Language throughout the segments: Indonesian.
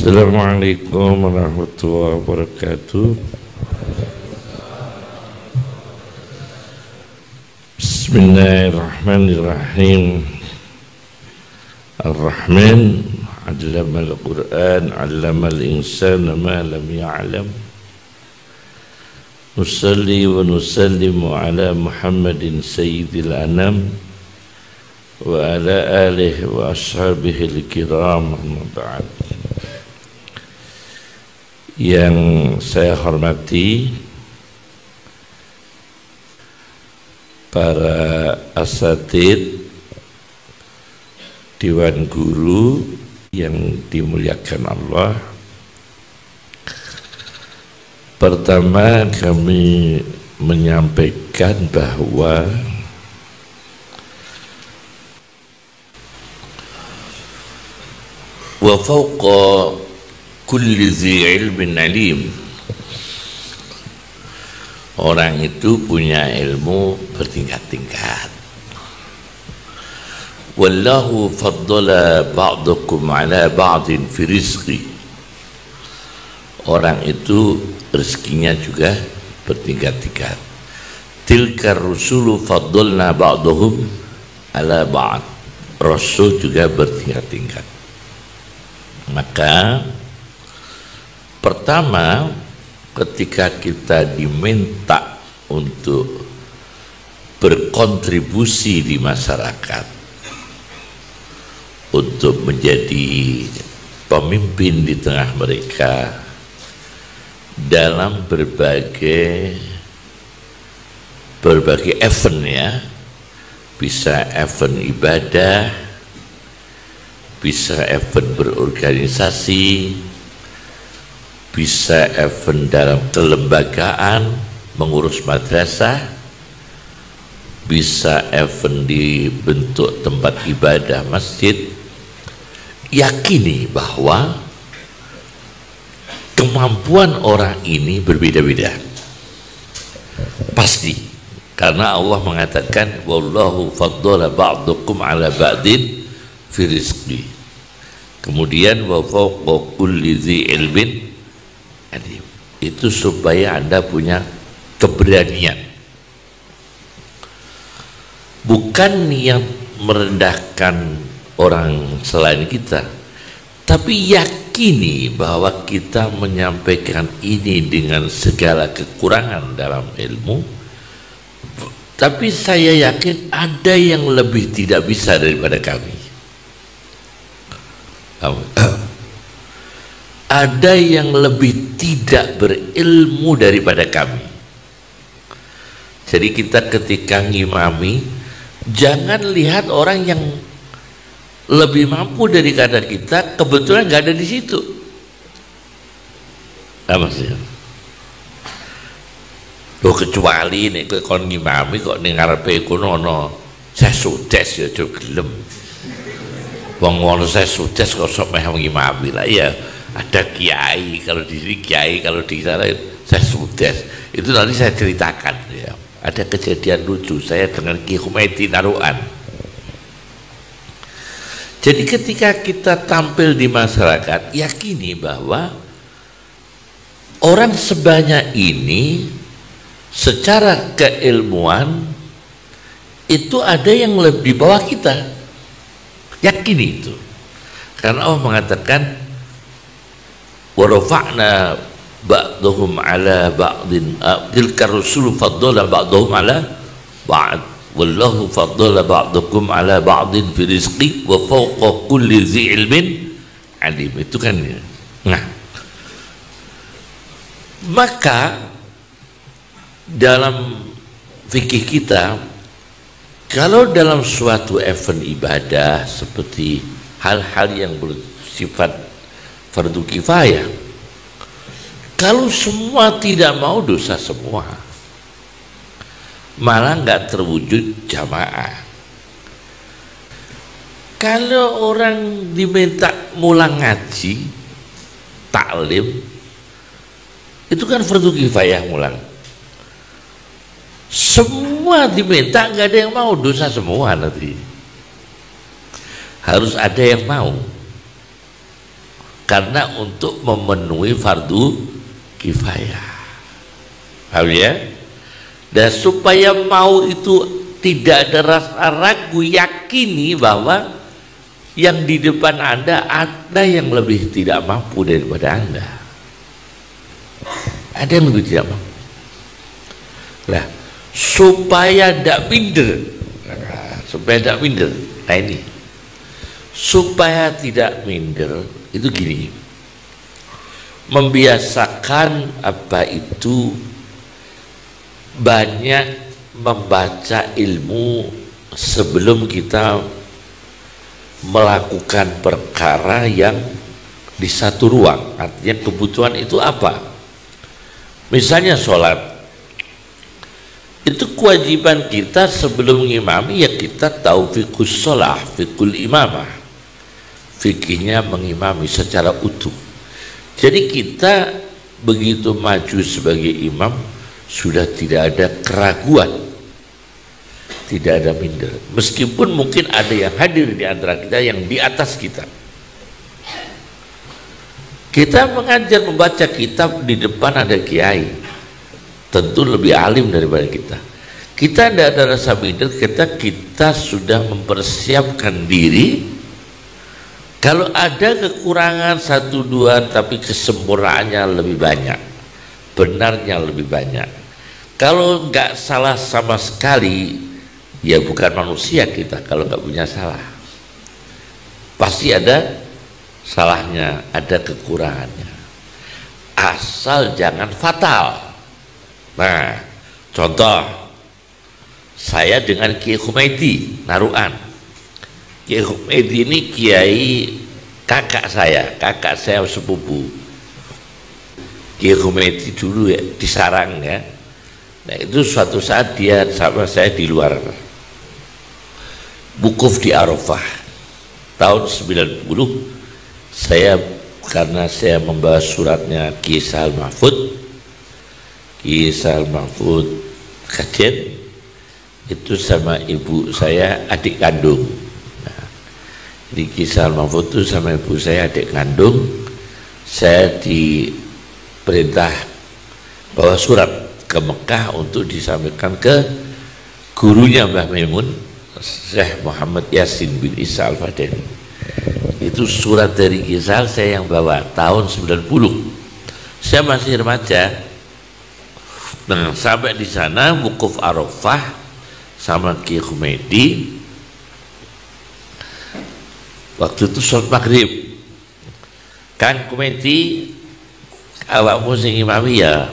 Assalamualaikum warahmatullahi wabarakatuh. Bismillahirrahmanirrahim. Ar-Rahman 'allamal Qur'an 'allamal insana ma lam ya'lam. Nusalli wa nusallimu ala Muhammadin sayyidil anam wa ala alihi wa ashabihi al-kiram, amma ba'd. Yang saya hormati para asatid, Dewan Guru yang dimuliakan Allah. Pertama, kami menyampaikan bahwa wa fawqa kulli dzi ilmin alim, orang itu punya ilmu bertingkat-tingkat. Wallahu faddala ba'dakum ala ba'din fi rizqi, orang itu rezekinya juga bertingkat-tingkat. Tilka rusulu faddalna ba'dahum ala ba'd, rasul juga bertingkat-tingkat. Maka pertama, ketika kita diminta untuk berkontribusi di masyarakat, untuk menjadi pemimpin di tengah mereka dalam berbagai event, ya, bisa event ibadah, bisa event berorganisasi, bisa event dalam kelembagaan, mengurus madrasah, bisa event di bentuk tempat ibadah masjid. Yakini bahwa kemampuan orang ini berbeda-beda, pasti, karena Allah mengatakan wallahu faddala ba'dakum ala ba'din fi rizqi. Kemudian wa fawqa kulli dzi ilmin alim, itu supaya Anda punya keberanian, bukan yang merendahkan orang selain kita, tapi yakini bahwa kita menyampaikan ini dengan segala kekurangan dalam ilmu, tapi saya yakin ada yang lebih tidak bisa daripada kami. Ada yang lebih tidak berilmu daripada kami. Jadi kita ketika ngimami, jangan lihat orang yang lebih mampu daripada kita kebetulan nggak ada di situ. Apa maksudnya? Loh, kecuali nih kon ngimami kok ning ngarepe kono ana saya sudes ya aja gelem. Wong ngono saya sudes kok sok meh ngimami lah ya. Ada kiai, kalau di sini kiai, kalau di sana saya sudes. Itu nanti saya ceritakan, ya. Ada kejadian lucu saya dengan Ki Humaidi Naruan. Jadi ketika kita tampil di masyarakat, yakini bahwa orang sebanyak ini secara keilmuan itu ada yang lebih di bawah kita. Yakini itu. Karena Allah mengatakan wa rafa'na ba'dahum ala ba'din, tilka rusulu faddala ba'dahum ala ba'd, wallahu faddala ba'dakum ala ba'din fi rizqi wa fawqa kulli dzi ilmin alim. Itu kan ya. Nah, maka dalam fikih kita, kalau dalam suatu event ibadah seperti hal-hal yang bersifat fardu kifayah, kalau semua tidak mau, dosa semua, malah nggak terwujud jamaah. Kalau orang diminta mulang ngaji, taklim, itu kan fardu kifayah mulang. Semua diminta, nggak ada yang mau, dosa semua nanti. Harus ada yang mau. karena untuk memenuhi fardu kifayah. Paham ya? Dan supaya mau itu tidak ada rasa ragu, yakini bahwa yang di depan Anda ada yang lebih tidak mampu daripada Anda. Ada yang lebih tidak mampu. Nah, supaya tidak minder, nah ini supaya tidak minder itu gini, membiasakan apa itu banyak membaca ilmu sebelum kita melakukan perkara yang di satu ruang. Artinya kebutuhan itu apa? Misalnya sholat, itu kewajiban kita sebelum mengimami, ya kita tahu fikih sholat, fikih imamah, fikihnya mengimami secara utuh. Jadi kita begitu maju sebagai imam sudah tidak ada keraguan, tidak ada minder, meskipun mungkin ada yang hadir di antara kita yang di atas kita. Kita mengajar membaca kitab, di depan ada kiai tentu lebih alim daripada kita. Kita tidak ada rasa minder, kita sudah mempersiapkan diri. Kalau ada kekurangan satu dua, tapi kesempurnaannya lebih banyak, benarnya lebih banyak. Kalau nggak salah sama sekali, ya bukan manusia kita. Kalau nggak punya salah, pasti ada salahnya, ada kekurangannya. Asal jangan fatal. Nah, contoh saya dengan Kiai Humaidi Naruan. Kiai Humaidi ini kiai kakak saya sepupu. Kiai Humaidi dulu ya di Sarang ya. Nah, itu suatu saat dia sama saya di luar wukuf di Arafah tahun 90. Saya karena saya membawa suratnya Kiai Sahal Mahfud Kajen, itu sama ibu saya adik kandung. Nah, di Kiai Sahal Mahfud itu sama ibu saya adik kandung. Saya diperintah bawa surat ke Mekah untuk disampaikan ke gurunya Mbah Maimun, Syekh Muhammad Yasin bin Isa Al-Fadeni. Itu surat dari Kiai Sahal saya yang bawa tahun 90. Saya masih remaja. Nah, sampai di sana wukuf Arafah sama Kiai Humaidi. Waktu itu sholat maghrib, kan Humaidi awakmu sing imami ya.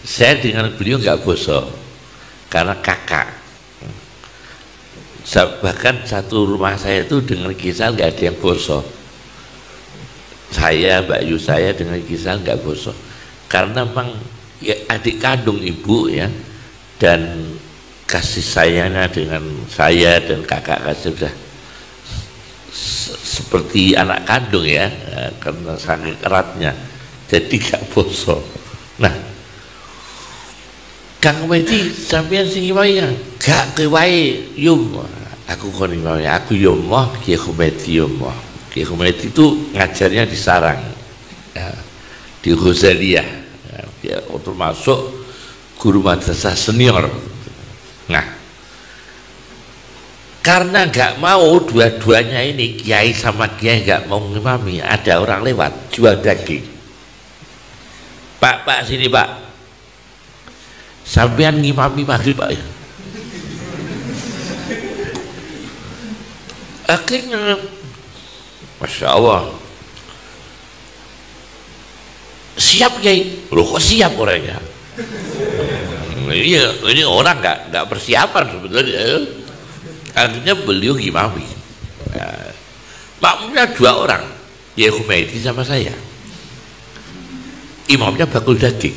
Saya dengan beliau nggak bosok karena kakak. Bahkan satu rumah saya itu dengan Kisah nggak ada yang bosok. Saya, Mbak Yu saya dengan Kisah nggak bosok karena memang ya adik kandung ibu ya, dan kasih sayangnya dengan saya dan kakak sudah seperti anak kandung ya, karena sangat eratnya, jadi gak bosok. Nah, Kang Medi sampean sing imami gak kewae yum, aku kon imami, aku yum moh Kiai Medi yum moh. Kiai Medi itu ngajarnya di Sarang ya, di Ghazaliyah. Ya, termasuk guru madrasah senior. Nah, karena nggak mau dua-duanya ini kiai sama kiai nggak mau ngimami, ada orang lewat jual daging. Pak sini Pak, sampean ngimami maghrib Pak ya. Akhirnya, Masya Allah, siap Kiai. Loh kok siap orangnya? Ini orang nggak persiapan sebetulnya. Akhirnya beliau ngimami. Nah, makmumnya 2 orang, Kiai Humaidi sama saya. Imamnya bakul daging.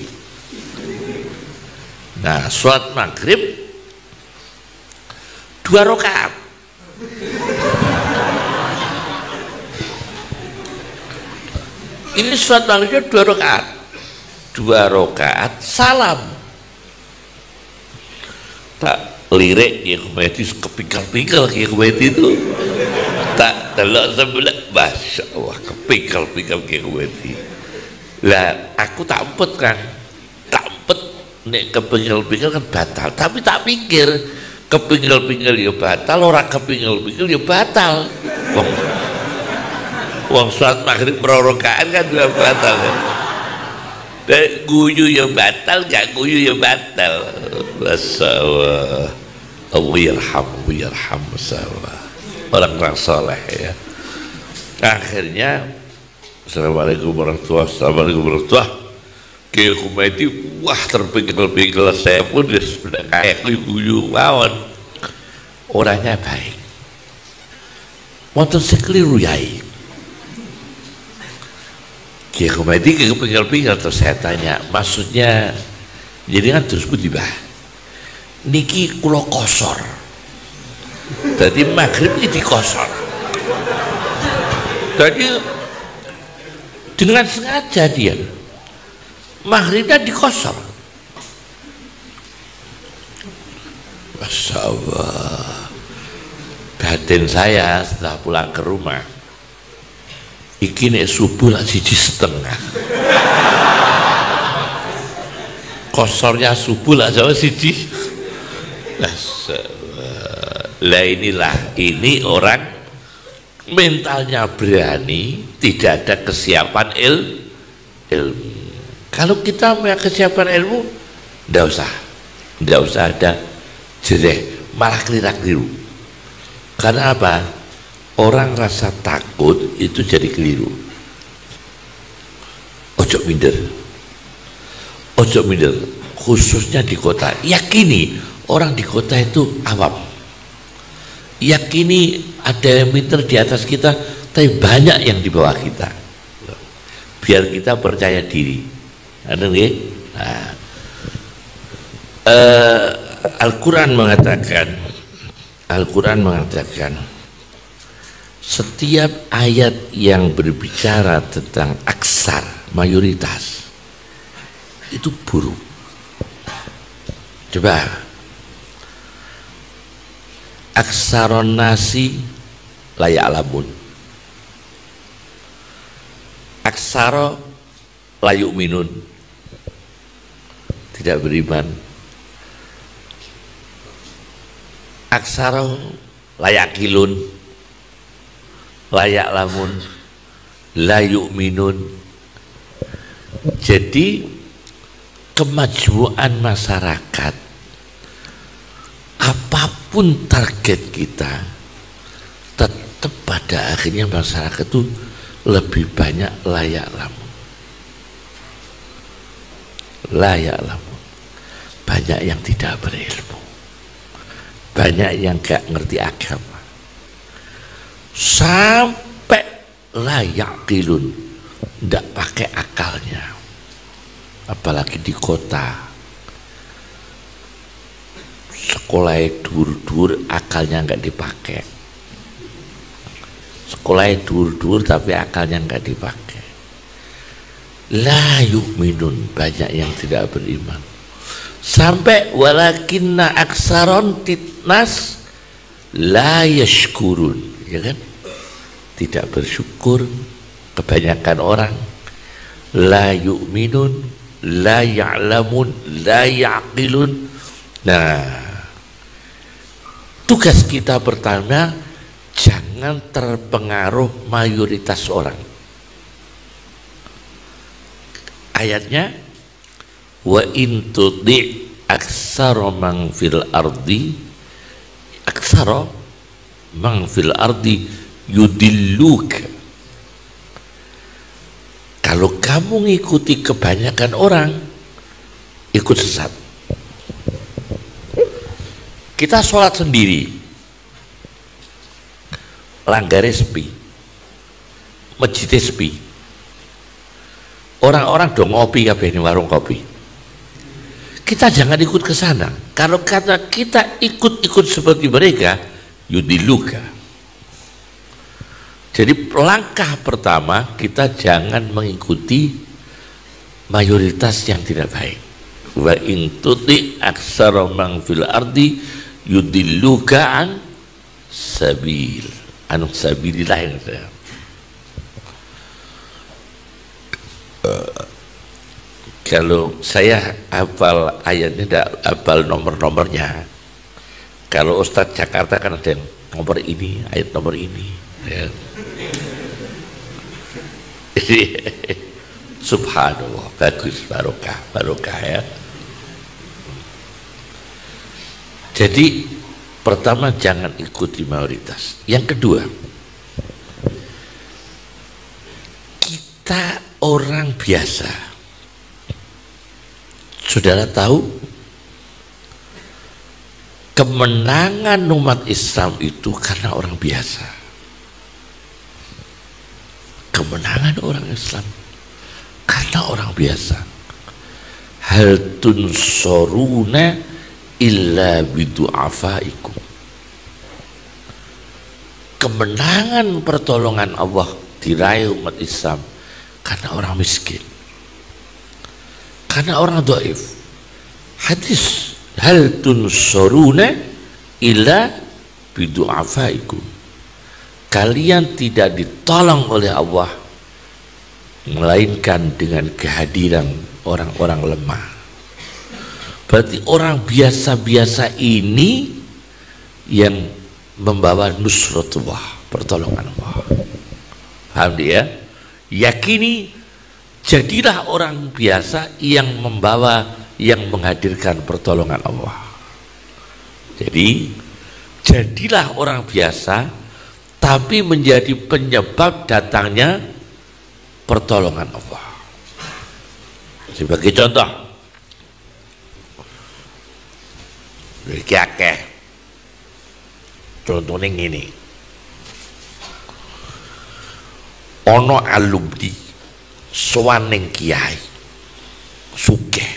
Nah, sholat maghrib 2 rakaat. Ini sholat maghribnya 2 rakaat. 2 rakaat salam. Tak lirik Kiai Humaidi kepingkal-pingkal Kiai Humaidi itu. Tak delok sebelah, masya Allah, kepikal-pikal kayak gue. Lah, aku tak empet kan, tak empet, nek kepikal-pikal kan batal. Tapi tak pikir, kepikal-pikal ya batal, orang kepikal-pikal ya batal. Wong sholat maghrib prorokaan kan juga batal kan. Dan guyu ya batal, gak guyu ya batal. Masya Allah, Allah yarham, Masya Allah. Orang-orang soleh ya. Akhirnya Assalamualaikum warahmatullahi wabarakatuh. Kiai Humaydi wah terpikir-pikir, saya pun sudah kayak guyu mawon. Orangnya baik. Wonten sekeliru yai. Kiai Humaydi kepikir-pikir, terus saya tanya, maksudnya jadi kan terus putibah niki kulo kosor. Jadi maghrib ini dikosor. Jadi dengan sengaja dia maghribnya dikosor. Masya Allah, batin saya setelah pulang ke rumah, iki nek subuh lah 1,5. Kosornya subuh lah sama 1. Masya Allah. Lah inilah, ini orang mentalnya berani, tidak ada kesiapan ilmu. Kalau kita punya kesiapan ilmu, nggak usah ada jereh, malah keliru. Karena apa? Orang rasa takut itu jadi keliru. Ojo minder, khususnya di kota. Yakini orang di kota itu awam. Yakini ada yang pintar di atas kita, tapi banyak yang di bawah kita. Biar kita percaya diri. Ada nggih? Nah, Al-Quran mengatakan setiap ayat yang berbicara tentang aksar, mayoritas, itu buruk. Coba aksaron nasi layak lamun, aksaro layuk minun, tidak beriman. Aksaro layak kilun, layak lamun, layuk minun. Jadi kemajuan masyarakat, apapun target kita, tetap pada akhirnya masyarakat itu lebih banyak layak lamun. Layak lamun. Banyak yang tidak berilmu, banyak yang gak ngerti agama, sampai layak kilun, ndak pakai akalnya. Apalagi di kota, sekolahnya dur-dur, akalnya nggak dipakai. Sekolahnya dur-dur tapi akalnya nggak dipakai. La yu'minun, banyak yang tidak beriman. Sampai walakinna aksaron titnas la yashkurun, ya kan? Tidak bersyukur kebanyakan orang. La yu'minun, la ya'lamun, la ya'qilun. Nah, tugas kita pertama, jangan terpengaruh mayoritas orang. Ayatnya, wa in tudi aksara man fil ardi, aksara man fil ardi yudilluka. Kalau kamu ngikuti kebanyakan orang, ikut sesat. Kita sholat sendiri, langgare sepi, masjid sepi, orang-orang dong ngopi kabeh di warung kopi. Kita jangan ikut ke sana. Kalau kata kita ikut-ikut seperti mereka, yudiluka. Jadi langkah pertama, kita jangan mengikuti mayoritas yang tidak baik. Wa in tuti aksara man fil ardi yudilluka an sabil. anu sabilillah yang saya. Kalau saya hafal ayatnya tidak hafal nomor-nomornya. Kalau Ustadz Jakarta kan ada yang nomor ini, ayat nomor ini ya. Subhanallah, bagus, barokah ya. Jadi pertama, jangan ikuti mayoritas. Yang kedua, kita orang biasa. Saudara tahu, kemenangan umat Islam itu karena orang biasa. Kemenangan orang Islam karena orang biasa. Hal tunsoruna illa bidu'afaikum. Kemenangan pertolongan Allah diraih umat Islam karena orang miskin, karena orang dhaif. Hadis, hal tunsoruna illa bidu'afaikum. Kalian tidak ditolong oleh Allah melainkan dengan kehadiran orang-orang lemah. Berarti orang biasa-biasa ini yang membawa nusratullah, pertolongan Allah. Paham dia? Yakini, jadilah orang biasa yang membawa, yang menghadirkan pertolongan Allah. Jadi jadilah orang biasa tapi menjadi penyebab datangnya pertolongan Allah. Sebagai contoh, iki akeh contohnya ngene. Ono alumni sowan ning kiai sugih.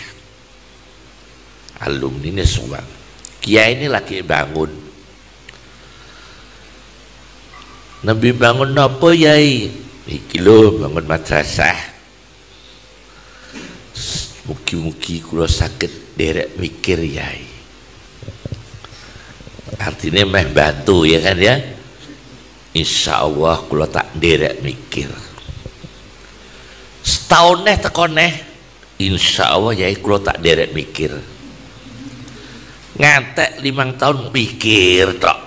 Alumni ini sowan. Kiai ini lagi bangun. Nabi bangun apa yai? Iki lho bangun madrasah. Mugi-mugi kula saged derek mikir yai. Artinya meh bantu ya kan ya. Insya Allah kula tak derek mikir. Setahun neh teko neh. Insya Allah yai kula tak derek mikir. Ngantek 5 tahun mikir tok.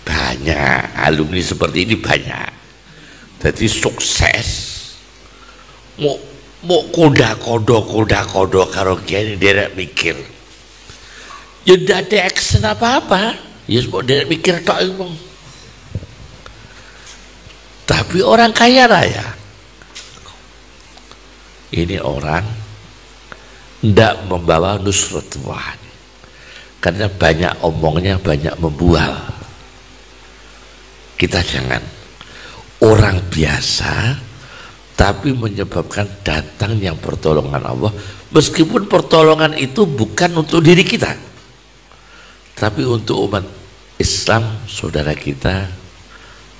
Banyak alumni seperti ini, banyak. Jadi sukses. Mau koda-kodo karo kiai derek mikir. Ya tidak ada action apa-apa. Ya mau derek mikir tok itu. Tapi orang kaya raya, ini orang tidak membawa nusratullah. Karena banyak omongnya, banyak membual. Kita jangan orang biasa tapi menyebabkan datang yang pertolongan Allah, meskipun pertolongan itu bukan untuk diri kita tapi untuk umat Islam, saudara kita,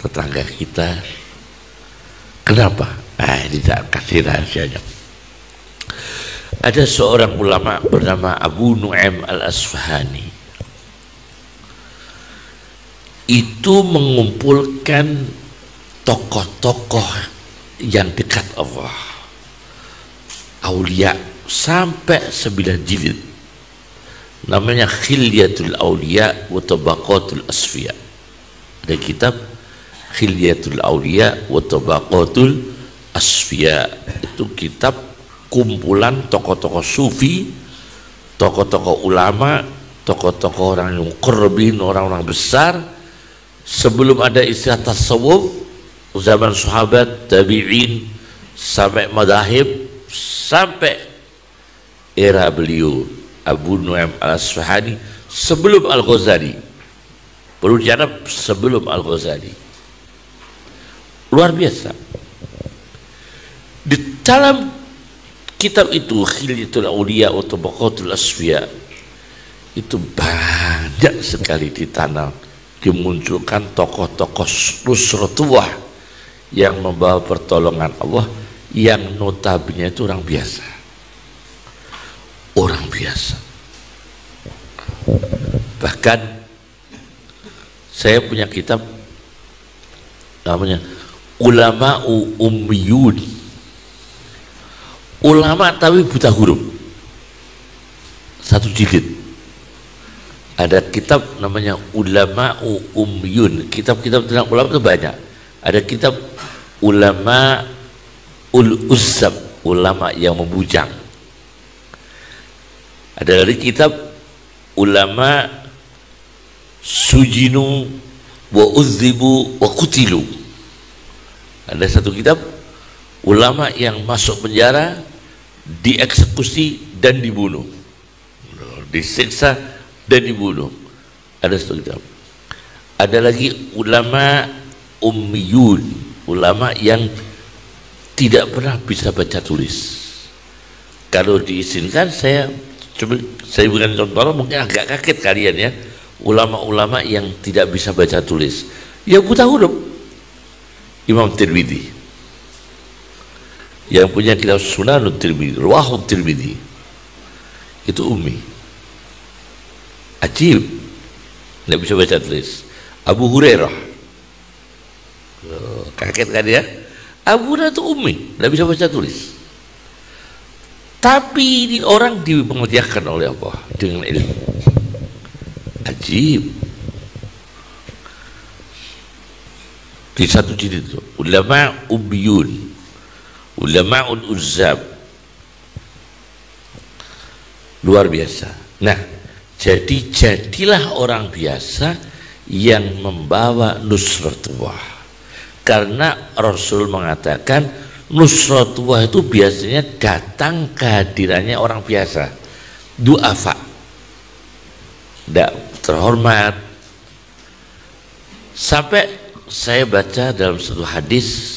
tetangga kita. Kenapa? Ini tak kasih rahasianya. Ada seorang ulama bernama Abu Nu'aim al-Asfahani. Itu mengumpulkan tokoh-tokoh yang dekat Allah, aulia, sampai 9 jilid. Namanya Khilyatul Aulia wa Tabaqatul Asfiya. Ada kitab Khilyatul Aulia wa Tabaqatul Asfiya. Itu kitab kumpulan tokoh-tokoh sufi, tokoh-tokoh ulama, tokoh-tokoh orang yang muqarrabin, orang-orang besar. Sebelum ada istilah tasawuf, zaman sahabat, tabi'in, sampai madahib, sampai era beliau Abu Nu'aim al-Asfahani, sebelum Al-Ghazali. Perlu dianggap sebelum Al-Ghazali. Luar biasa. Di dalam kitab itu, Khilyatul Aulia wa Tabaqatul Asfiya, itu banyak sekali ditanam, dimunculkan tokoh-tokoh nusratullah yang membawa pertolongan Allah, yang notabene itu orang biasa. Orang biasa. Bahkan saya punya kitab namanya Ulama'u Ummiyun, ulama tapi buta huruf, satu jilid. Ada kitab namanya Ulama'u Ummiyun, kitab-kitab tentang ulama itu banyak. Ada kitab Ulama Ul-Uzzab, ulama yang membujang. Ada lagi kitab Ulama Sujinu wa Uzzibu wa Kutilu. Ada satu kitab ulama yang masuk penjara, dieksekusi dan dibunuh, disiksa dan dibunuh. Ada satu kitab. Ada lagi ulama ummiyun, ulama yang tidak pernah bisa baca tulis. Kalau diizinkan saya bukan contoh, mungkin agak kaget kalian ya. Ulama-ulama yang tidak bisa baca tulis, ya buta huruf. Imam Tirmidzi yang punya kitab Sunanut Tirmidzi, Ruwahut Tirmidzi, itu ummi, ajib, tidak bisa baca tulis. Abu Hurairah, kaget kan ya? Abu Hurairah itu ummi, tidak bisa baca tulis. Tapi ini orang dimuliakan oleh Allah dengan ilmu. Ajib. Di satu jilid itu ulama ummiyun, ulama ul-uzzab, luar biasa. Nah, jadilah orang biasa yang membawa nusratullah, karena Rasul mengatakan nusratullah itu biasanya datang kehadirannya orang biasa, du'afa, tidak terhormat. Sampai saya baca dalam satu hadis,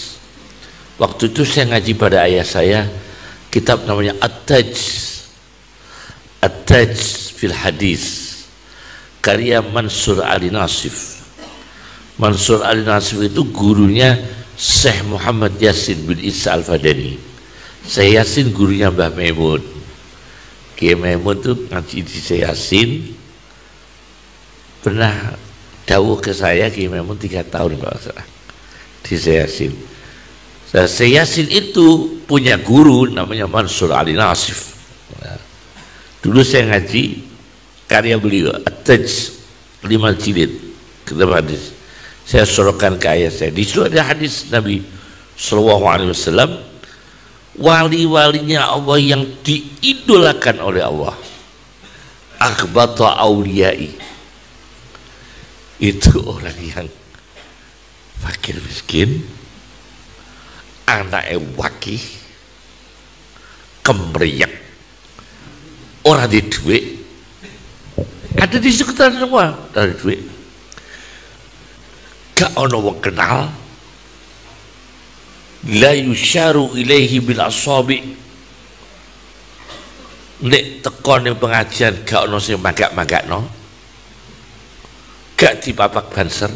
waktu itu saya ngaji pada ayah saya, kitab namanya At-Taj fil Hadis, karya Mansur Ali Nasif. Mansur Ali Nasif itu gurunya Syekh Muhammad Yasin bin Isa Al-Fadani. Syekh Yasin gurunya Mbah Maimun. Kiai Maimun itu ngaji di Syekh Yasin, pernah dawuh ke saya, Kiai Maimun 3 tahun kalau salah di Syekh Yasin. Syekh Yasin itu punya guru namanya Mansur Ali Nasif. Nah, dulu saya ngaji karya beliau At-Taj 5 jilid kitab hadis. Saya sorokan ke ayah saya. Di situ ada hadis Nabi Sallallahu Alaihi Wasallam, wali-walinya Allah yang diidolakan oleh Allah, akhbata auliyai, itu orang yang fakir miskin, anaknya wakih, kemeriak, orang di duit, ada di sekitar semua, dari duit, gak ono wong kenal, la yusyaru ilaihi bil asabi, nek tekon ning pengajian gak ono sing magak-magakno, gak dipapak banser.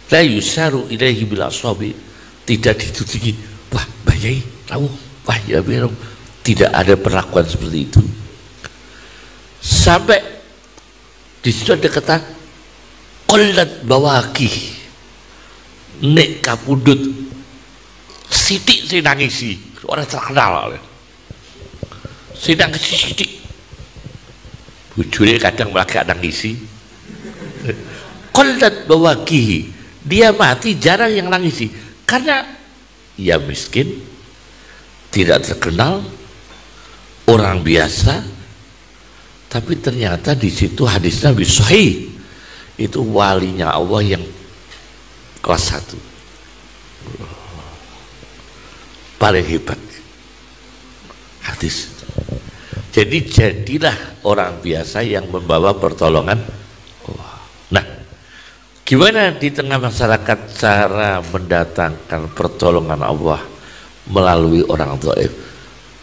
La yusyaru ilaihi bil asabi, tidak ditudingi, wah Mbah Yai tahu, wah ya biar, tidak ada perlakuan seperti itu. Sampai di situ ada kata qolat bawaki, nek kapundut sidik sing nangisi, orang terkenal sing nangisi sidik, bojone kadang malah gak nangisi. Qolat bawaki, dia mati jarang yang nangisi karena ia miskin, tidak terkenal, orang biasa. Tapi ternyata di situ hadis Nabi sahih, itu walinya Allah yang kelas 1, paling hebat hadis. Jadi jadilah orang biasa yang membawa pertolongan Allah. Nah, gimana di tengah masyarakat cara mendatangkan pertolongan Allah melalui orang dhaif?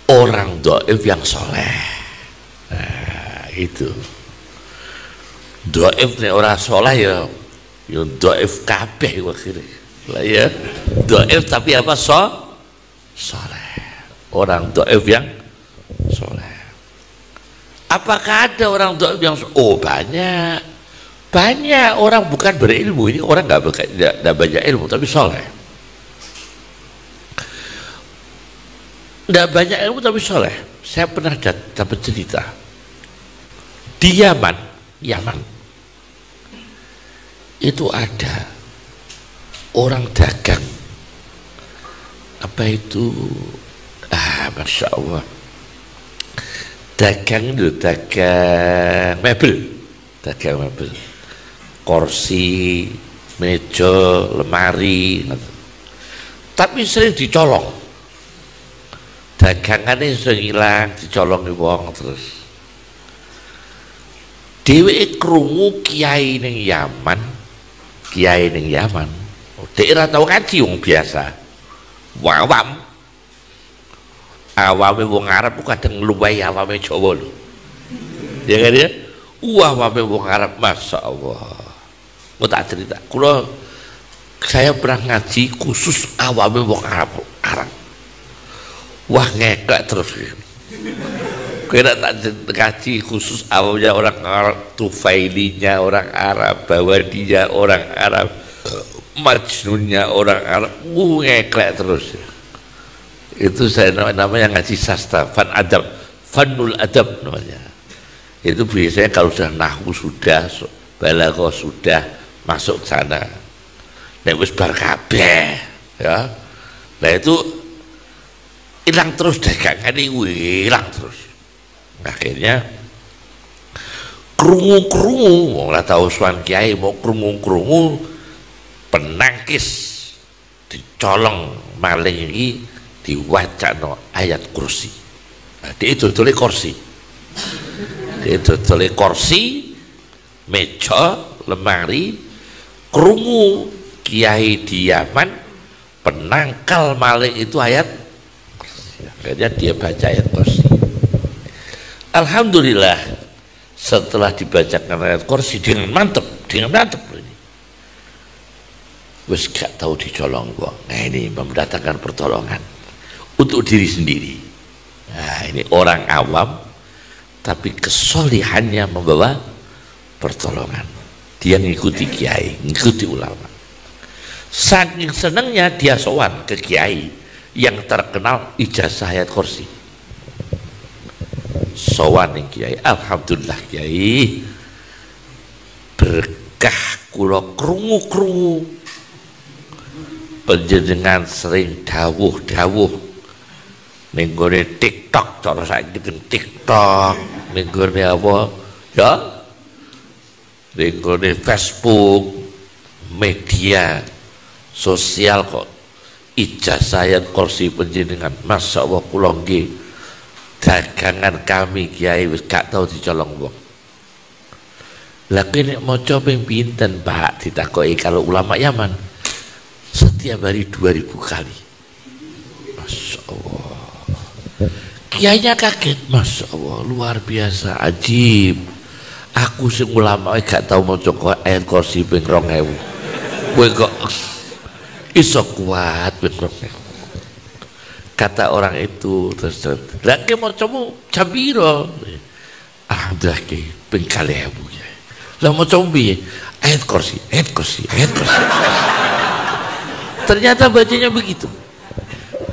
Orang dhaif yang soleh. Nah, itu dhaif nek ora soleh ya dhaif kabeh akhire. Lah ya, dhaif tapi apa soleh. Orang dhaif yang soleh. Apakah ada orang yang oh banyak orang bukan berilmu, ini orang nggak banyak ilmu tapi soleh, nggak banyak ilmu tapi soleh. Saya pernah dapat cerita di Yaman itu ada orang dagang apa itu Masya Allah, dagang mebel, kursi, meja, lemari, tapi sering dicolong, dagangannya sering hilang, dicolong wong terus. Dheweke krungu kiai ning Yaman, daerah tau ngaji wong biasa, awame wong Arab kadang luwih awame Jawa lho. Ya kan ya? Awame wong Arab Masya Allah. Mau tak cerita, saya pernah ngaji khusus awame wong Arab. Wah ngekak terus. Kira tak ngaji khusus awamnya orang Arab, Tufailinya orang Arab, Bawadinya orang Arab, Majnunnya orang Arab, ngekak terus. Itu saya namanya ngaji sastra, fanul adab namanya. Itu biasanya kalau sudah nahwu sudah, balaghah sudah masuk ke sana. Nek wis bar kabeh, ya. Nah itu hilang terus dagangan itu hilang terus. Akhirnya krungu ora tahu suan kiai mau krungu penangkis dicolong maling iki diwacana ayat kursi. Nah, diidol kursi, meja, lemari, krungu kiai di Yaman penangkal maling itu ayat. Akhirnya dia baca ayat kursi. Alhamdulillah setelah dibacakan ayat kursi dengan mantep ini. Wes gak tahu dicolong wong. Nah ini mendatangkan pertolongan untuk diri sendiri. Nah ini orang awam tapi kesolihannya membawa pertolongan. Dia ngikuti kiai, ngikuti ulama. Saking senangnya dia sowan ke kiai yang terkenal ijazah ayat kursi. Sowan ning kiai, alhamdulillah kiai berkah kula krungu panjenengan sering dawuh ning gone TikTok, cara saiki TikTok, ning gone apa ya, ning gone Facebook, media sosial kok ijazah ayat kursi panjenengan. Masya Allah kula nggih dagangan kami kiai wis gak tau dicolong wong. Lah kene maca ping pinten Pak ditakoki kalau ulama Yaman setiap hari 2000 kali. Masya Allah. Kiainya kaget, Masya Allah luar biasa, ajib. Aku sing ulama gak tau maca ayat kursi ping 2000. Kowe kok iso kuat ping 2000. Kata orang itu terus lagi mau coba cabiro alhamdulillah ke pengkali ibu ya lah mau coba ayat kursi ternyata bacanya begitu,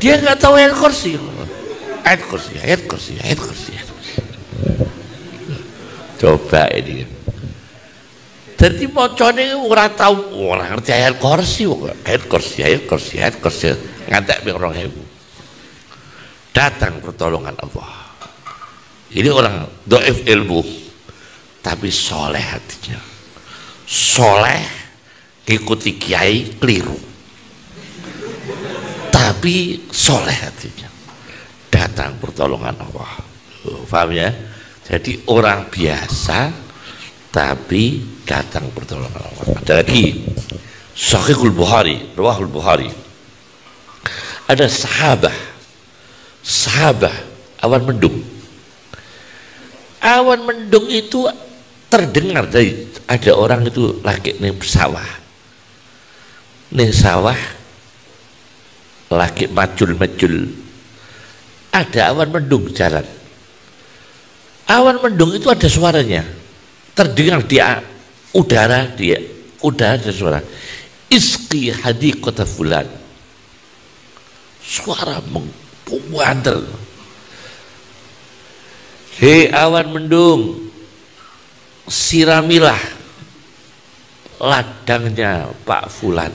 dia nggak tahu ayat kursi. Coba ini jadi mocone orang tahu, orang ngerti ayat kursi ngantek ping 2000. Datang pertolongan Allah. Ini orang dhaif ilmu tapi soleh hatinya, soleh ngikuti kiai keliru tapi soleh hatinya, datang pertolongan Allah. Paham ya? Jadi orang biasa tapi datang pertolongan Allah. Ada lagi Sahihul Bukhari, Rawahul Bukhari, ada sahabat awan mendung itu terdengar dari ada orang itu lagi nih sawah lagi macul ada awan mendung jalan Awan mendung itu ada suaranya, terdengar di udara ada suara. Isqi hadiqata fulan, suara mengbuanter. Hei awan mendung, siramilah ladangnya Pak Fulan,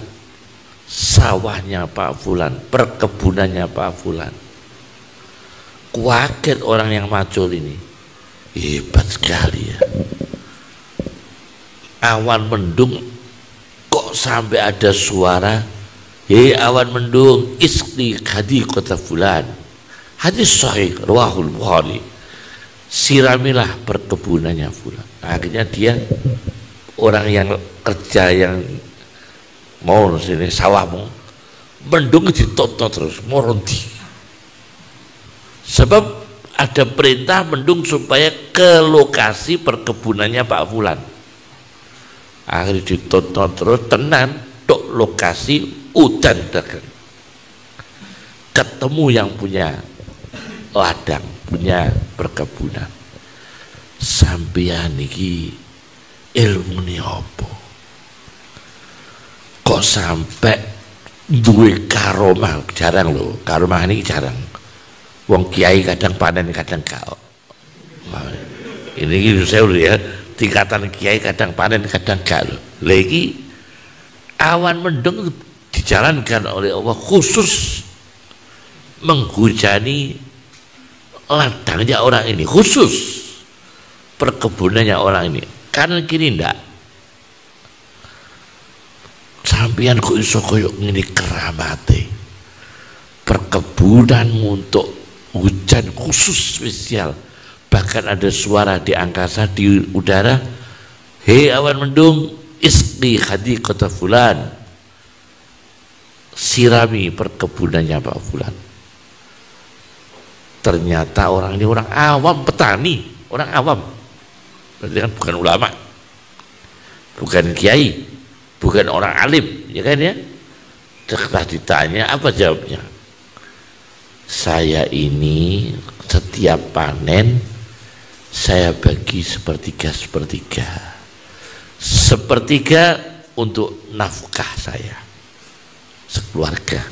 sawahnya Pak Fulan, perkebunannya Pak Fulan. Kaget orang yang macul ini, hebat sekali ya. Awan mendung kok sampai ada suara, hei awan mendung, isqi hadiqata fulan. Hadis sahih rawahul Bukhari. Siramilah perkebunannya fulan. Akhirnya dia orang yang kerja yang mau sini sawahmu mendung ditonton terus moronti. Sebab ada perintah mendung supaya ke lokasi perkebunannya Pak Fulan. Akhirnya ditonton terus tenan tok lokasi udan dagang. Ketemu yang punya ladang, punya perkebunan. Sampeyan iki ilmune apa? Kok sampai duwe karomah? Jarang loh, karomah ini jarang. Wong kiai kadang panen kadang gak. Ini saya udah ya, tingkatan kiai kadang panen kadang gak loh. Lagi awan mendung dijalankan oleh Allah khusus menghujani ladangnya orang ini, khusus perkebunannya orang ini. Kanan kiri ndak. Sampeyan kok iso koyo ngene keramate. Perkebunan untuk hujan khusus spesial. Bahkan ada suara di angkasa, di udara, hei awan mendung, isqi hadiqata fulan, sirami perkebunannya Pak Fulan. Ternyata orang ini orang awam, petani, orang awam. Berarti kan bukan ulama, bukan kiai, bukan orang alim, ya kan ya. Setelah ditanya, apa jawabnya? Saya ini setiap panen saya bagi sepertiga untuk nafkah saya sekeluarga,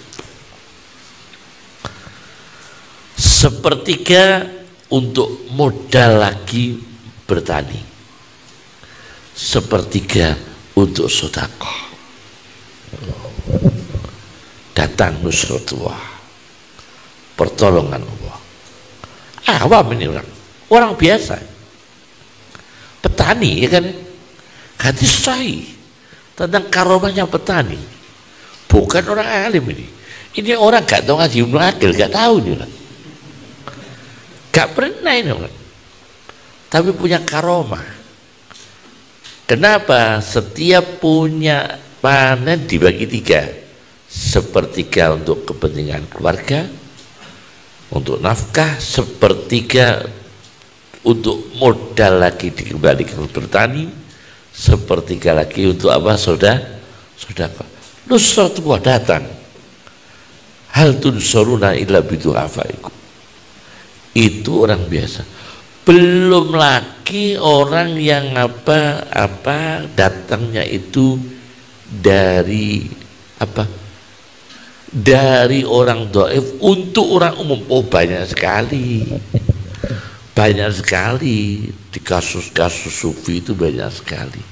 sepertiga untuk modal lagi bertani, sepertiga untuk sedekah. Datang nusratullah, pertolongan Allah. Awam ini orang biasa, petani, ya kan? Hadis sahih tentang karomahnya petani, bukan orang alim ini. Ini orang gak tahu ngaji Ibnu Aqil, gak tahu ini orang. Gak pernah ini orang, tapi punya karomah. Kenapa? Setiap punya panen dibagi tiga, sepertiga untuk kepentingan keluarga, untuk nafkah, sepertiga untuk modal lagi dikembalikan bertani, sepertiga lagi untuk apa? Sedekah. Nusratullah datang. Hal tunsuruna illa bidu'afaikum. Itu orang biasa. Belum lagi orang yang apa datangnya itu dari apa? Dari orang dhaif untuk orang umum. Oh, banyak sekali di kasus-kasus sufi itu banyak sekali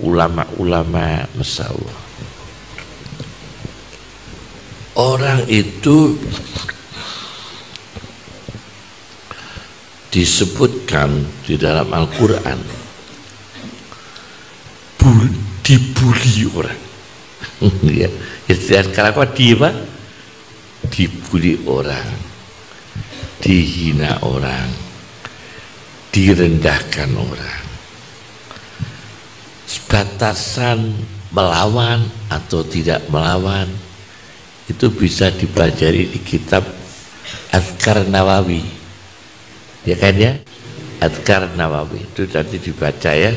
ulama-ulama, masya Allah. Orang itu disebutkan di dalam Al-Quran dibully orang. Ya, istilah sekarang apa? Dibully orang, dihina orang, direndahkan orang. Batasan melawan atau tidak melawan itu bisa dipelajari di kitab Adhkar Nawawi, ya kan ya? Adhkar Nawawi itu nanti dibaca ya.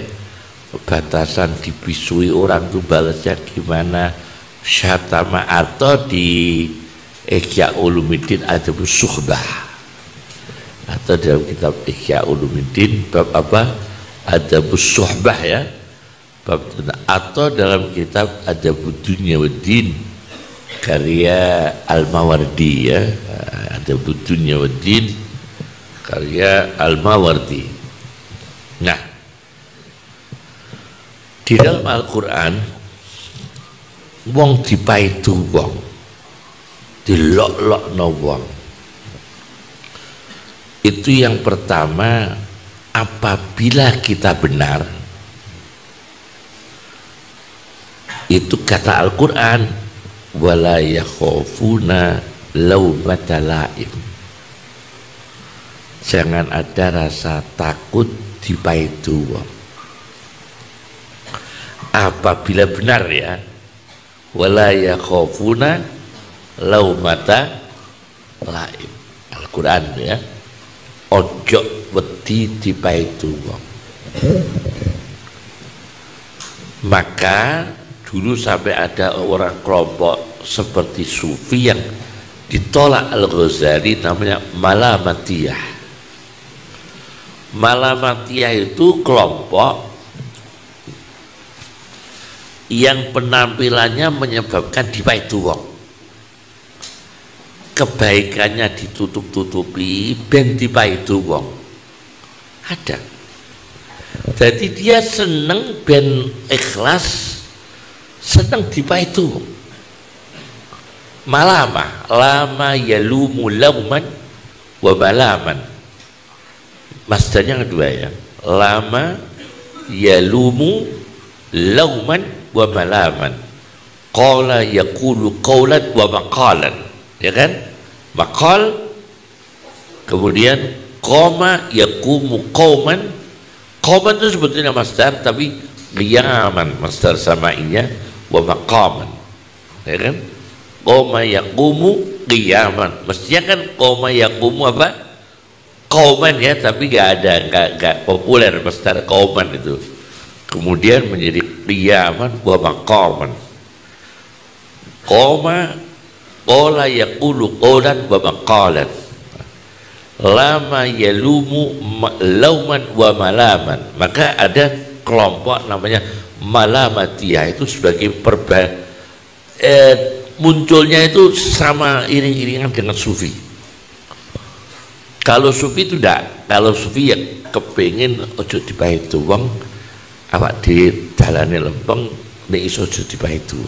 Batasan dibisui orang itu balasnya gimana, syatama, atau di Ihya Ulumuddin ada suhbah, atau dalam kitab Ihya Ulumuddin bab apa? Adabus Suhbah ya. Bab, atau dalam kitab Adabud Dunya Waddin karya Al-Mawardi ya. Adabud Dunya Waddin karya Al-Mawardi. Nah, di dalam Al-Quran wong dipaitu wong, dilok-lokno wong. Itu yang pertama, apabila kita benar, itu kata Al-Quran, wala yakhafuna laumata laim. Jangan ada rasa takut dipaitu wong. Apabila benar ya, wala yakhafuna laumata laim. Al-Quran ya, ojo wedi dipaitu wong. Maka dulu sampai ada orang kelompok seperti Sufi yang ditolak Al-Ghazali, namanya Malamatiyah. Malamatiyah itu kelompok yang penampilannya menyebabkan dipaitu wong, kebaikannya ditutup-tutupi ben dipaitu wong. Ada. Jadi dia seneng ben ikhlas, seneng dipaitu wong. Malama, lama yalumu lauman wa malaman. Masdarnya kedua ya. Lama yalumu lauman wa malaman. Qala yaqulu qawlan wa maqalan. Ya kan? Maqal, kemudian qama yaqumu qauman. Qauman itu sebetulnya masdar, tapi qiyaman masdar samainya, wa maqaman. Ya kan? Qama yaqumu qiyaman. Mestinya kan qama yaqumu apa? Qauman ya, tapi enggak populer masdar qauman itu. Kemudian menjadi qiyaman wa maqaman. Qama qala yaqulu qawlan wa maqalan. Lama yalumu lauman wa malaman. Maka ada kelompok namanya Malamatiyah, itu sebagai munculnya itu sama iring-iringan dengan Sufi. Kalau Sufi itu enggak. Kalau Sufi ya kepingin ojo dipaitu wong, awak di dalane lempeng nek iso ojo dipaitu.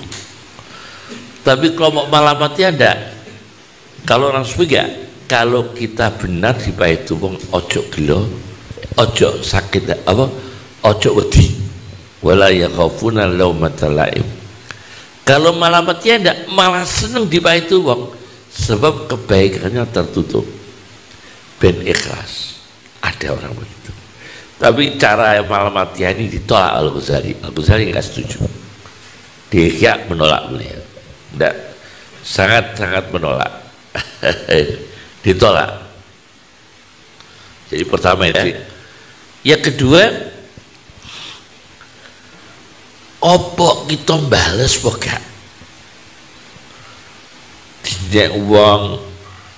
Tapi kelompok Malamatiyah enggak. Kalau orang Sufi enggak. Kalau kita benar dipaitu wong, ojo gelo, ojo sakit apa, ojo wedi, wala yakhafuna laumata laim. Kalau Malamatiyah enggak, malah seneng dipaitu wong, sebab kebaikannya tertutup, ben ikhlas. Ada orang begitu. Tapi cara Malamatiyah ini ditolak Al-Ghazali. Al-Ghazali enggak setuju. Dia menolak beliau. Enggak, sangat-sangat menolak. Ditolak. Jadi pertama itu. Yang kedua, opo kita bales poga tidak uang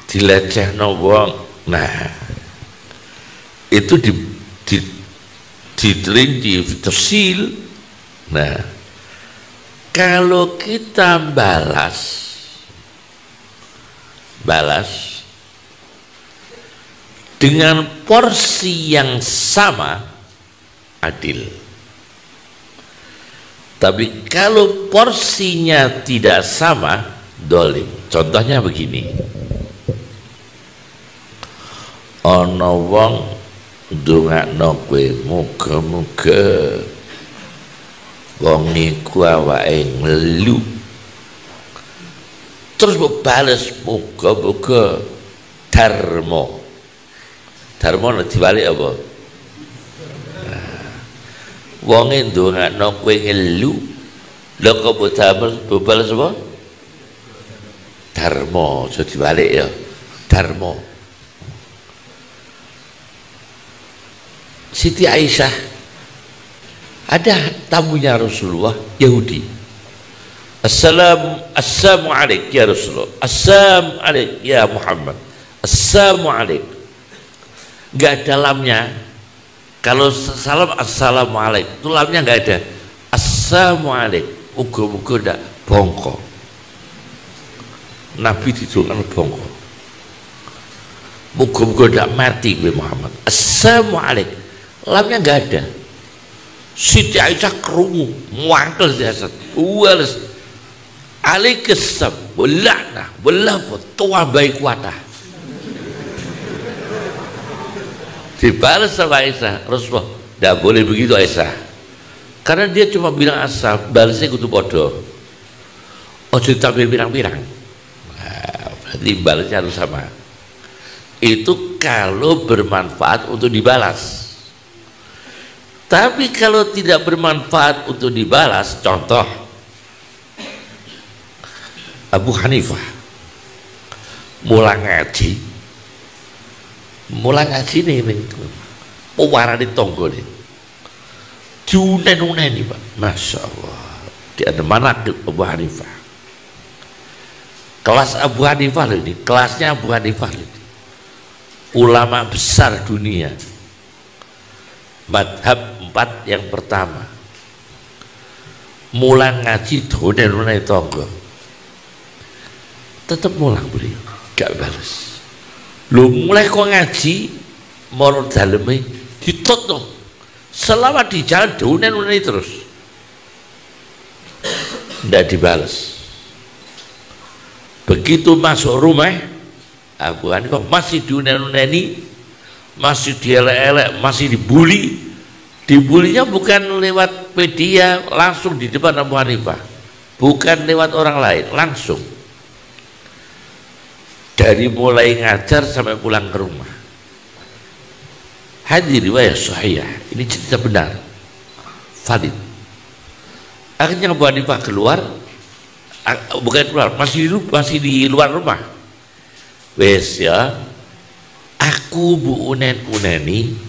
dilecehno wong. Nah, itu di tafsil. Nah, kalau kita balas dengan porsi yang sama, adil. Tapi kalau porsinya tidak sama, dolim. Contohnya begini, ana wong ndongakno kowe, muga-muga wong iku awake ngelu, terus bales muga-muga dharma. Dharma dibalik apa? Wong ndongakno kowe ngelu, lha kok bales apa? Dharma, aja dibalik ya. Dharma. Siti Aisyah, ada tamunya Rasulullah Yahudi. Assalamu alaik ya Rasulullah. Assalamu alaik ya Muhammad. Assalamu alaik. nggak ada lamnya. Kalau salam assalamualaikum itu lamnya nggak ada. Assalamualaikum, muga-muga ndak bongkok. Nabi didongakno bongkok. Muga-muga ndak mati gue Muhammad. Assalamualaikum, lamnya nggak ada. Siti Aisyah kerungu, muangkel jasad, uwales. Alaikassalam, belakna, belapot, tua baik wadah. Dibalas sama Aisyah, Rasulullah, tidak boleh begitu Aisyah, karena dia cuma bilang asal, balasnya kudu bodoh. Oh ditampil pirang-pirang, nah, berarti balasnya harus sama. Itu kalau bermanfaat untuk dibalas. Tapi kalau tidak bermanfaat untuk dibalas, contoh Abu Hanifah mulang ngaji nih pewarani tonggo nih diunen-uneni Pak, Masya Allah. Di ada mana Abu Hanifah, kelas Abu Hanifah ini, kelasnya Abu Hanifah ini, ulama besar dunia, madhab 4 yang pertama, mulang ngaji diunen-uneni tonggo, tetap mulang beliau gak balas. Lu mulai kok ngaji moro daleme ditutup selama di jalan diunen-unen terus ndak dibalas. Begitu masuk rumah Abu Hanifah masih diunen-uneni, masih dielek-elek, masih dibully. Dibulinya bukan lewat media, langsung di depan Abu Hanifah, bukan lewat orang lain, langsung. Dari mulai ngajar sampai pulang ke rumah. Hadis riwayat sahih, ini cerita benar, valid. Akhirnya Abu Hanifah keluar, bukan keluar, masih di luar rumah. Wes ya, aku bu unen-uneni,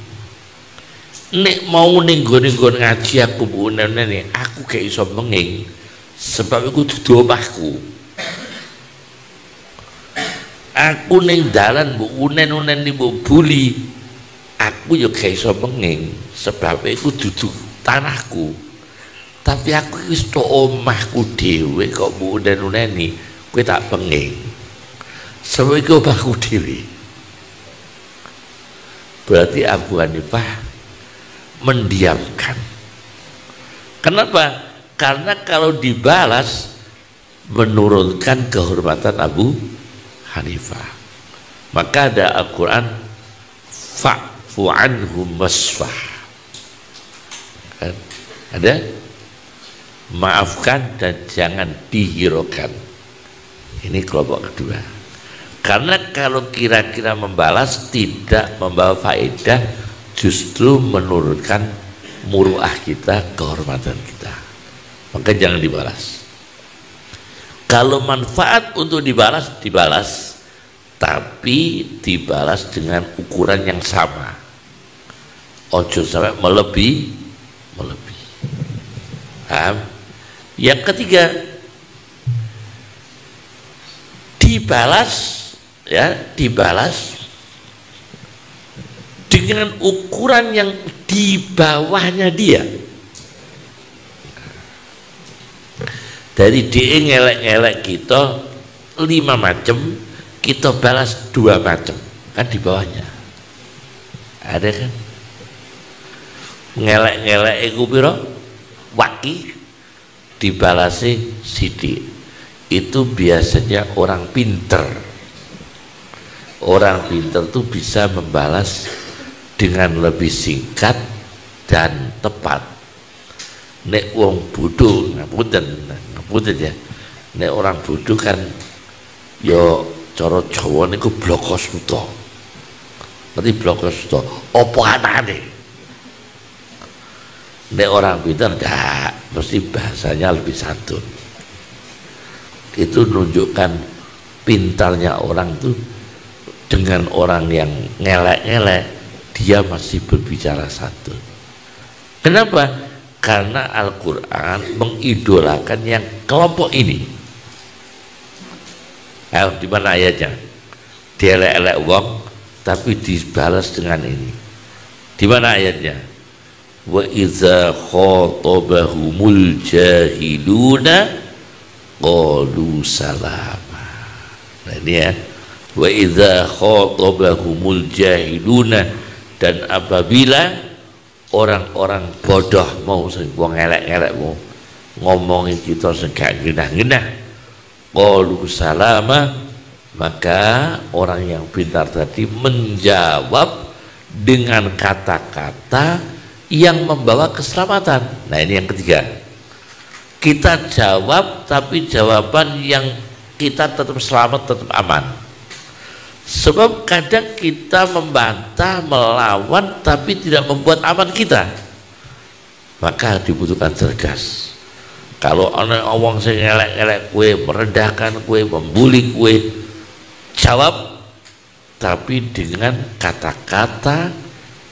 nek mau ninggon-ninggon ngaji aku bu unen-uneni, aku gak iso menging, sebab aku dudu omahku. Aku ning dalan mbok unen-unen mbok buli, aku ya gak iso menging sebab iku dudu tanahku. Tapi aku wis tok omahku dhewe kok mbok unen-uneni kowe tak penging. Sebab iku omahku dhewe. Berarti Abu Hanifah mendiamkan. Kenapa? Karena kalau dibalas menurunkan kehormatan Abu Hanifah. Maka ada Al-Quran, fa'fu anhum wasfah, kan? Ada maafkan dan jangan dihiraukan. Ini kelompok kedua. Karena kalau kira-kira membalas tidak membawa faedah, justru menurunkan muruah kita, kehormatan kita, maka jangan dibalas. Kalau manfaat untuk dibalas, dibalas, tapi dibalas dengan ukuran yang sama. Ojo sampai melebihi. Paham? Yang ketiga, dibalas, ya, dibalas dengan ukuran yang di bawahnya dia. Dari dia ngelek-ngelek kita 5 macam, kita balas 2 macam, kan di bawahnya ada kan. Ngelek-ngelek iku pira waki, dibalasi sidik. Itu biasanya orang pinter. Orang pinter tuh bisa membalas dengan lebih singkat dan tepat. Nek wong bodoh, ngapunten ya, nek orang bodoh kan yo cara Jawa niku blokos buta. Berarti blokos buta apa anane? Nek orang pintar enggak, mesti bahasanya lebih santun. Itu menunjukkan pintarnya orang tuh. Dengan orang yang ngelek-ngelek, dia masih berbicara santun. Kenapa? Karena Al-Quran mengidolakan yang kelompok ini. Ayo, di mana ayatnya? Dielek-elek wong tapi dibalas dengan ini. Di mana ayatnya? Wa idza khatabahumul jahiluna qalu salama. Nah ini ya. Wa idza khatabahumul jahiluna, dan apabila orang-orang bodoh mau wong elek-elek mau ngomongin kita sing gak genah-genah, qalu salama, maka orang yang pintar tadi menjawab dengan kata-kata yang membawa keselamatan. Nah ini yang ketiga, kita jawab tapi jawaban yang kita tetap selamat, tetap aman. Sebab kadang kita membantah, melawan, tapi tidak membuat aman kita, maka dibutuhkan cerdas. Kalau ana wong sing elek-elek kue, merendahkan kue, membuli kue, jawab tapi dengan kata-kata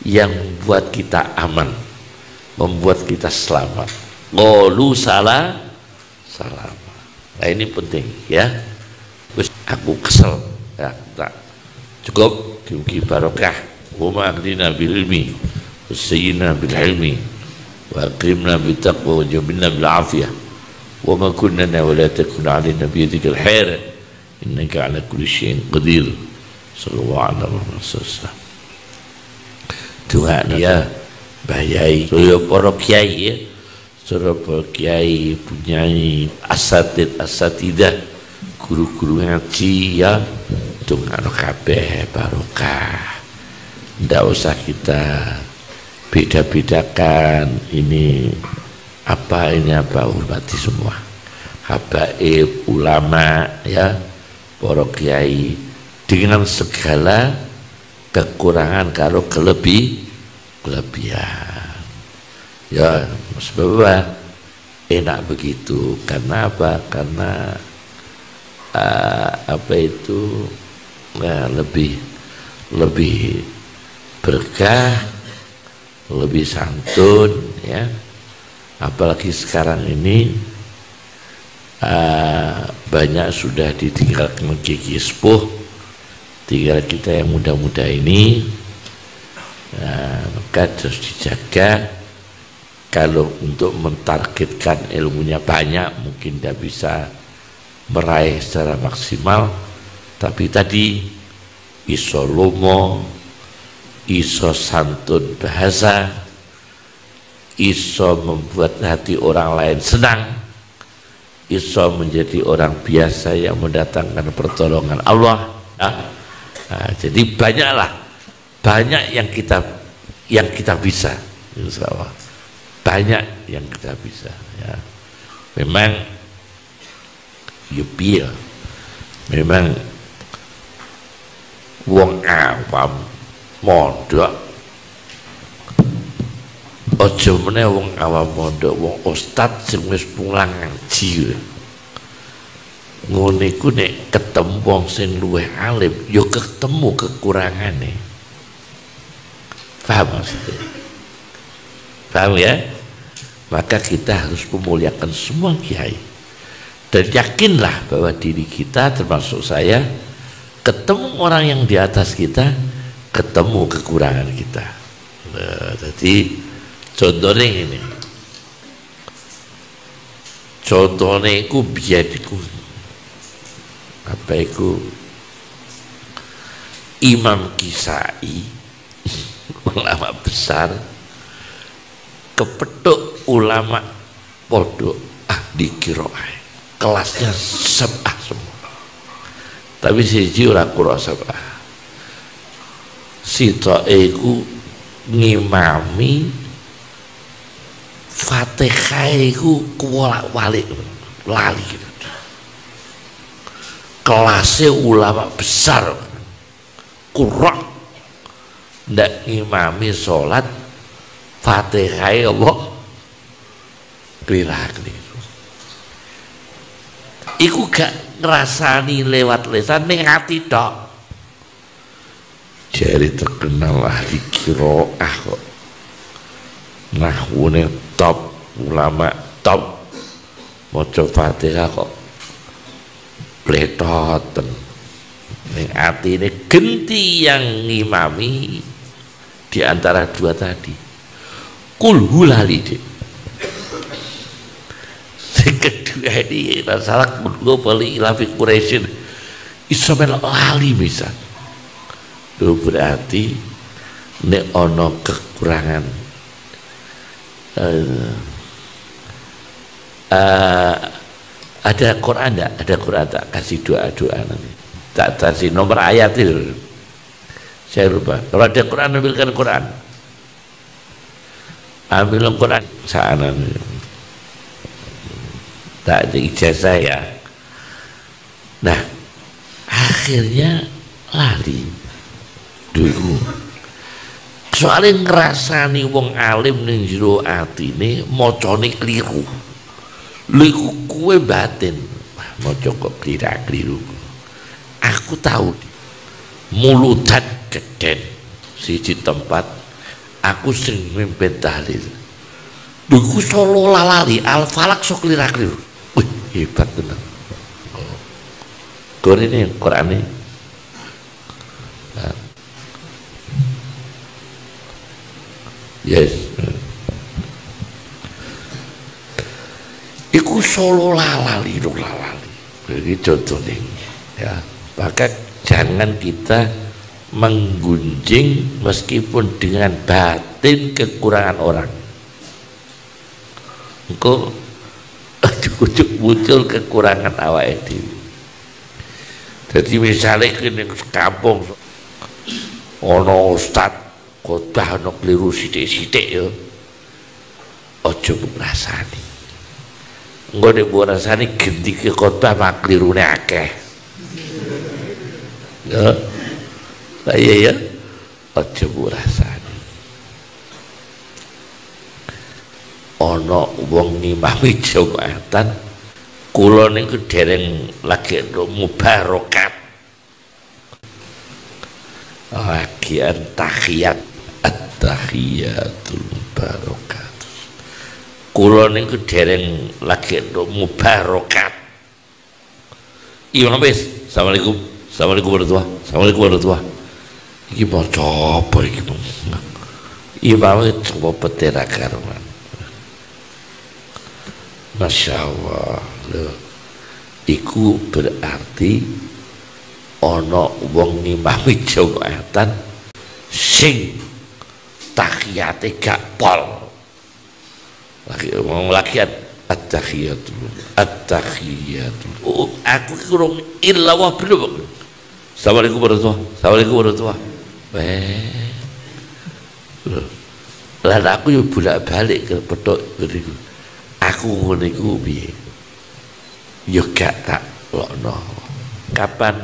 yang membuat kita aman, membuat kita selamat. Qalu salama. Nah ini penting ya. Terus aku kesel ya, tak cukup mugi barokah. Wa ma'adina bil ilmi wasayyina bil ilmi wa aqimna bit taqwa wa jabna bil afiyah wa ma kunna wa la takun 'alaina bi yadikal khair innaka 'ala kulli syai'in qadir. Sallallahu alaihi wasallam. Doa ya bayai surya para kiai ya, surya para kiai punyai asatidah guru-guru ngaji ya, doa kabeh barokah. Ndak usah kita beda-bedakan ini apa, hormati semua habaib, ulama ya, para kiai dengan segala kekurangan kalau kelebihan ya, sebab enak begitu. Karena apa? Karena lebih berkah, lebih santun ya. Apalagi sekarang ini banyak sudah ditinggalkan gigi sepuh, tinggal kita yang muda-muda ini. Maka harus dijaga. Kalau untuk mentargetkan ilmunya banyak mungkin tidak bisa meraih secara maksimal, tapi tadi iso lomo, iso santun bahasa, iso membuat hati orang lain senang, iso menjadi orang biasa yang mendatangkan pertolongan Allah. Jadi banyak yang kita bisa, insya Allah banyak yang kita bisa ya. Memang yupi ya, memang wong awam mondok aja meneh wong awam mondok, wong ustad sing wis pulang ngaji ngono iku nek ketemu wong sing luwih alim ya ketemu kekurangane. Paham maksudnya? Paham ya? Maka kita harus memuliakan semua kiai dan yakinlah bahwa diri kita termasuk saya, ketemu orang yang di atas kita, ketemu kekurangan kita. Jadi contohnya ini, contohnya itu biadiku apa itu Imam Kisai, ulama besar, kepethuk ulama pondok ahli qiraah, kelasnya sab'ah semua, tapi siji ora qiraah sab'ah. Sitoke iku ngimami Fatihah iku kuwolak-walik lali gitu. Kelasnya ulama besar, qiraah ndak ngimami sholat Fatihah Allah keliru. Iku gak ngrasani lewat lisan ning ati tok. Jari terkenal ahli qiraah kok. Nahwune top, ulama top. Maca Fatihah kok pletoten. ning atine genti yang ngimami di antara dua tadi. Kulhu lali Dik. Sing kedua ini masalah kulhu bali ilafi Quraisyin iso melok lali misal. Itu berarti nek ono kekurangan ada Quran enggak? Ada Quran tak kasih doa-doa nanti. Tak kasih nomor ayat itu. Saya lupa. Kalau ada Quran ambilkan Quran. Ambil Quran sana. Tak ada ijazah ya. Nah, akhirnya lali dulu. Soalnya ngerasani wong alim ning jero atine macane kliru. Liku kue batin maca kok kliru. Aku tahu mulutan keden siji tempat aku sering mimpin tahlil. Duku solo lalali al-falak sok kliru. Wih, hebat tenan. Gor ini Quran ini. Yes. Iku solo lalali. Ini contohnya ya. Maka jangan kita menggunjing meskipun dengan batin kekurangan orang. Engko ujuk muncul kekurangan awake dhewe. Jadi misalnya kene kampung ono ustad khotbah ono kliru sithik-sithik ya. Aja ngrasani. Engko nek mbok rasani genti ke khotbah mak klirune akeh. Ya. Iya ya. Aja mbok rasani. Ana wong ngimami Jumatan kula niku dereng lagi mubarokat. Bagian tahiyat at-tahiyatul mubarokat. Kula niku dereng lagi mubarokat. Iya wis. Assalamualaikum. Assalamualaikum warahmatullahi wabarakatuh. Assalamualaikum warahmatullahi wabarakatuh. Iki maca apa iki? Imam coba petera karuan. Masya Allah. Loh. Iku berarti ono wong ngimami Jumatan sing tahiyate gak pol. Lagi ngomong lagi at-tahiyatul. Oh, aku kurang illa wa belum. Assalamualaikum warahmatullahi wabarakatuh. Assalamualaikum warahmatullahi wabarakatuh. Lah aku yo bolak-balik ke petok niku. Aku ngono iku piye? Yo gak tak lokno. Kapan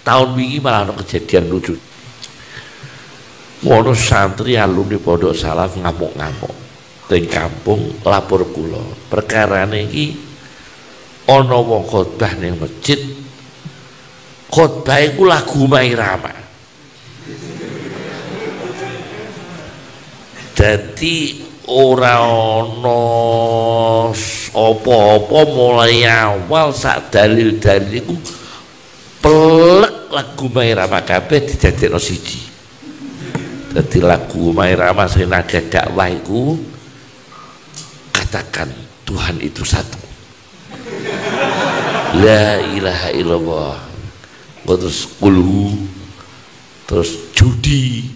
tahun wingi malah ada kejadian lucu. Ono santri alumni Pondok Salaf ngamuk-ngamuk teng kampung lapor kula. Perkarane iki ana wong khotbah ning masjid. Khotbah iku lagu Mairama. Dadi ora ana apa-apa mulai awal sak dalil-dalil iku pelek lagu Mairama kabeh didadekno siji. Dadi lagu Mairama sing nada dakwah iku katakan Tuhan itu satu. La ilaha illallah. Terus kulhu, terus judi,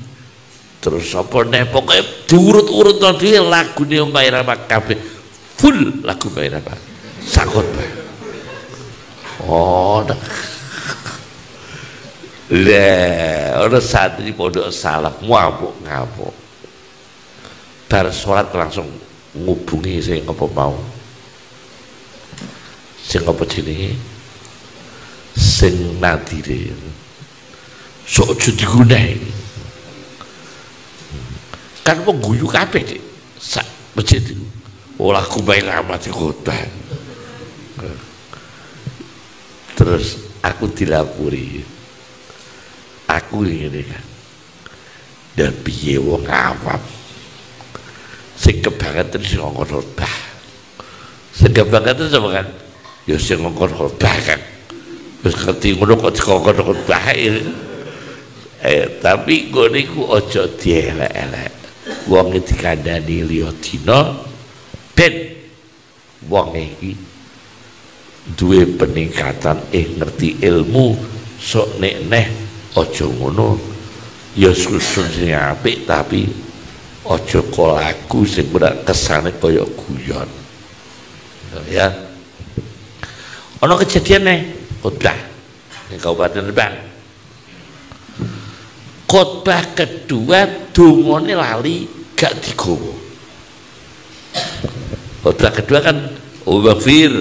terus apa nih pokoknya diurut-urut nanti lagu nih Mairama kabeh full lagu Mairama sakot bah. Oh, lah, orang santri Pondok Salaf ngamuk. Bar sholat langsung ngubungi sing apa mau, sing apa jenenge, sing nadire, sok aja digunahi. Kan wong guyu kabeh Dik. Sak masjid iku. Olah kubail amat khotbah. Terus aku dilapuri. Aku ngene kan. Dan piye wong awam. Sing kebangetan sing ngongkon khotbah. Sing kebangetan sama kan. Ya sing ngongkon khotbah kan. wis ngerti ngono kok dikongkon bae. Tapi ngene iku aja dielek-elek. Wong dikandani liya dina ben wong iki duwe peningkatan ngerti ilmu sok nek neh aja ngono ya susun sing apik tapi aja kok laku sing ora kesane kaya guyon ya. Ana kejadian nih khotbah ning Kabupaten Rembang. Khotbah kedua dungane lali gak digowo. Khotbah kedua kan Wafir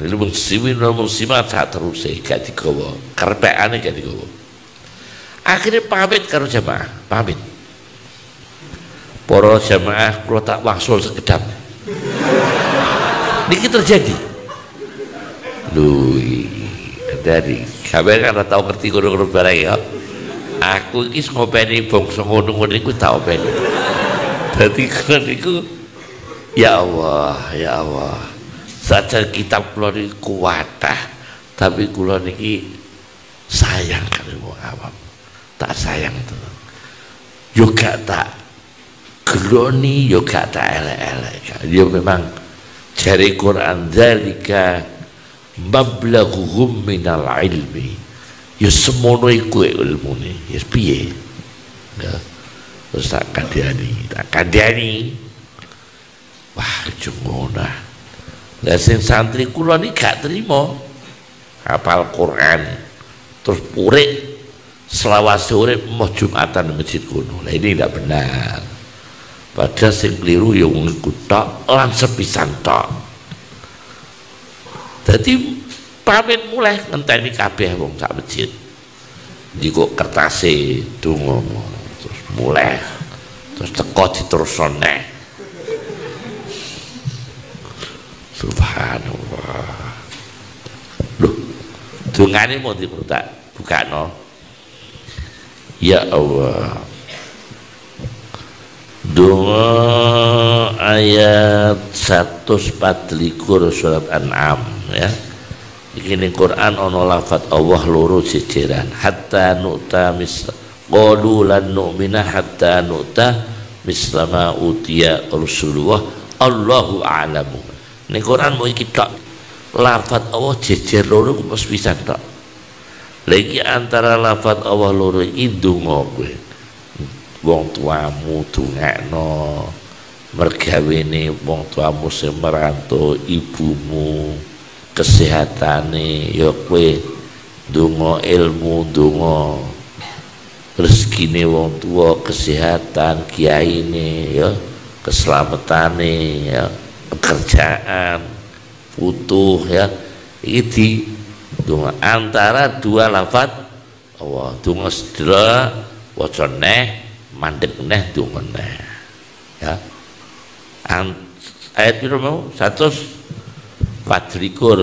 lil muslimin wal muslimat terus gak digowo, karepane gak digowo. Akhirnya pamit karo jamaah, pamit. Para jamaah kula tak wangsul sekedap. Niki terjadi. Dari kabeh kan tau ngerti ngono-ngono barang ya. Aku iki ngopeni bangsa ngono-ngono iku tak openi. Dadi kan iku ya Allah, ya Allah. Saja kitab kula niku kuwatah, tapi kula niki sayang karo wong awam. Tak sayang tuh. Yo gak tak geloni, yo gak tak elek-elek. Yo memang jari Quran zalika mablaghuhum minal ilmi. Ya semono iku ilmune. Ya piye? Ya. Terus tak kandhani. Wah, jumona. Lah sing santri kula niki gak trimo hafal Quran terus purik selawase urip mau Jumatan di masjid kuno. Lah ini tidak benar. Padahal sing keliru ya wong iku tok lan sepisan tok. Dadi pamit mulai ngenteni kabeh wong sak masjid. Ndiko kertase donga terus mulai terus teko diterusno neh. Subhanallah. Loh, dongane mau dibukakno. Ya Allah, doa ayat 124 surat An'am ya. Ini Quran ono lafaz Allah loro jejeran hatta nu'ta misla qalu lan nu'mina hatta nu'ta mislama utiya Rasulullah Allahu a'lamu. Ini Quran mau iki tok lafaz Allah jejer loro mesti pisan tok. Lagi antara lafaz Allah loro iki ndonga kowe. Wong tuamu dongakno, mergawene wong tuamu sing merantau, ibumu, kesehatane ya kowe ndonga ilmu, ndonga rezekine wong tua, kesehatan kiyaine ya, keselamatane ya, pekerjaan utuh ya. Iki donga antara dua lafaz Allah. Donga sedera waca neh mandeg neh donga neh ya. Ayat piro mau 124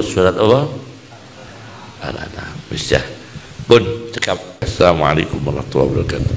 surat Allah Al-An'am. Wis ya pun cekap. Assalamualaikum warahmatullahi wabarakatuh.